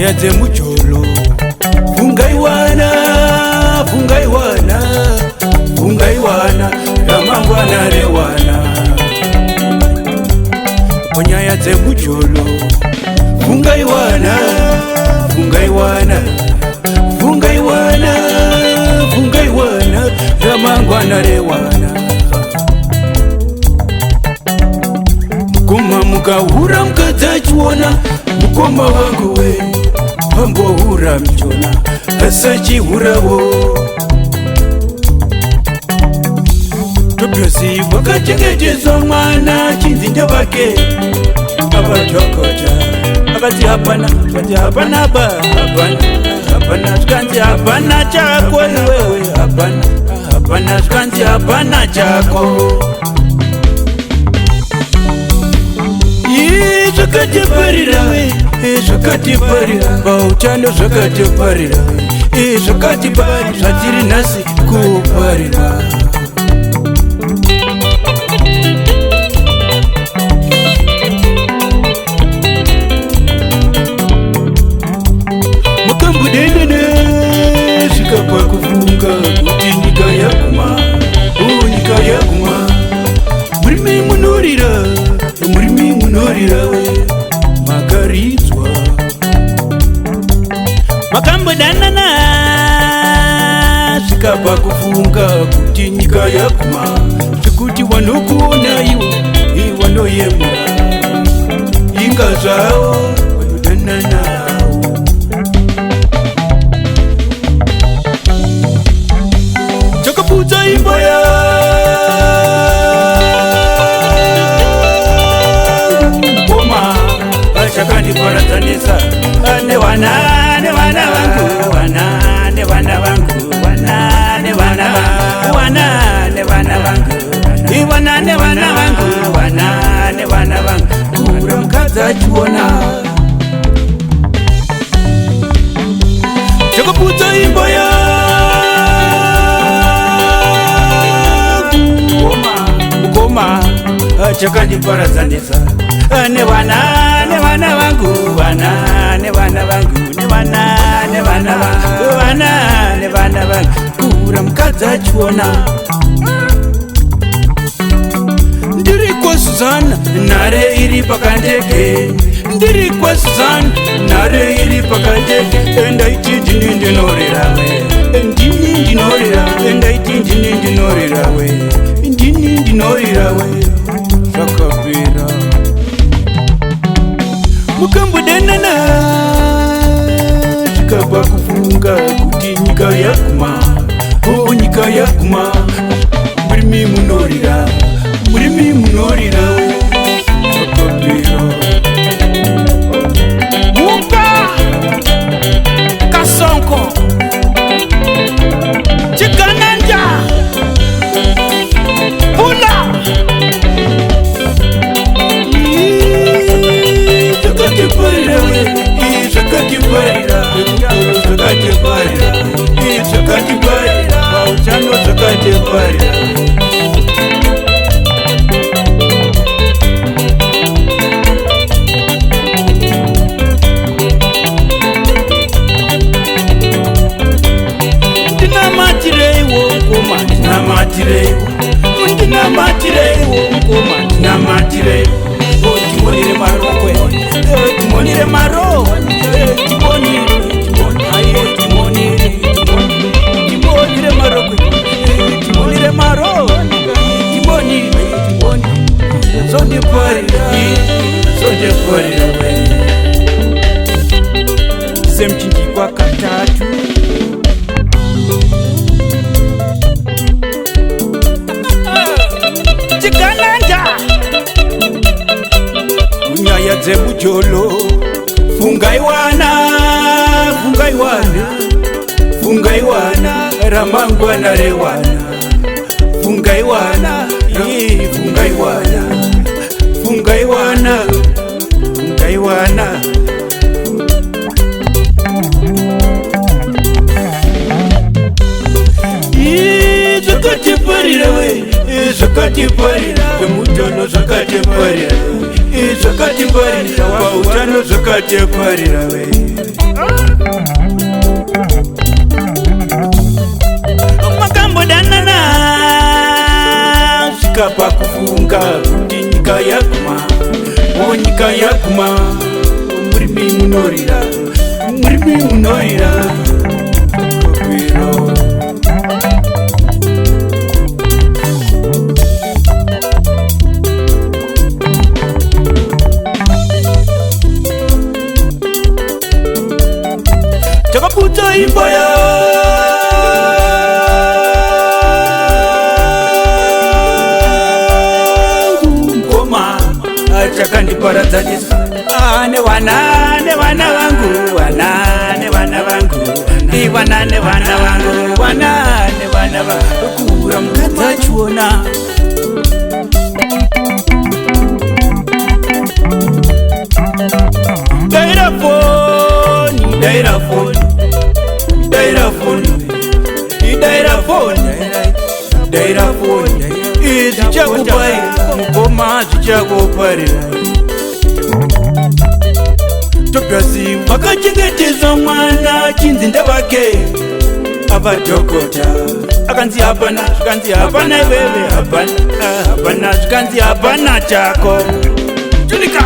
Nyaya dzemujolo fungaiwana fungaiwana fungaiwana ramangwana rewana nyaya dzemujolo fungaiwana fungaiwana fungaiwana fungaiwana ramangwana rewana mukoma mukahura mukadzachiona mukoma wangu we pambohura mchona asachihurawo tobyosi wakachengetedzwa mwana chinzinda vake avatokota akati hapana kati hapana ba hapana tkanzi hapana chako iwewe hapana tkanzi hapana chako zvakatiparira zvakatiparira pautano zvakatiparira zvakatiparira zvatiri nhasi kuparira mukambudendene zvikabva kufunga kuti nyika yaguma nyika yaguma murimi munorira we makaridzwa makambodanana zvikabva kufunga kuti nyika yaguma zvekuti wanokuona iwo wanoyemura inga zvavo wanodananawo chakaputsa imba ya chakandiparadzanisa nevana vangu vana nevana vangu vana nevana vangu vana nevana vangu ivana nevana vangu vana nevana vangu kura mukadzi achiona chakaputsa imba ya mukoma chakandiparadzanisa nevana vangu vana nevana vangu nevana vangu vana nevana vangu kura mukadzi achiona ndiri kwasuzana nhare iri pakandege ndiri kwasuzana nhare iri pakandege ndaiti ndini ndinorirawe ndini ndinorirawe ndaiti ndini ndinorirawe ndini ndinorirawe zvakapera mukambodanana zvikabva kufunga kuti nyika yaguma nyika yaguma murimi munorira we zvakapera muka kasonko chigananja pula zvakatiparira zvakatiparira pautano zvakatiparira ndinamatireiwo ngoma ndinamatireiwo ngoma ndinamatireiwo timonire marokwe timonire maro timonire marokwe timonire maro zondiparira semchinjikwa katatu chigananja nyaya dzemujolo fungaiwana ramangwana rewana fungaiwana zvakatiparira we zvakatiparira mujolo zvakatiparira zvakatiparira pautano zvakatiparira we kusvika pakufunga kuti nyika yaguma, nyika yaguma. Murimi munorira, murimi munorira kopero. Chakaputa imba yangu ngoma chakandiparadzanisa nevana vangu, nevana vangu, ivana nevana vangu, nevana vangu, kura mukadza chiona. Dairafoni zvichakuparira ngoma zvichakuparira. Topyazi vakachengetedza mwana chinzi ndevake avadhokota. Akanzi hapana, zvikanzi hapana, iwewe hapana, hapana, zvikanzi hapana chako. Tunika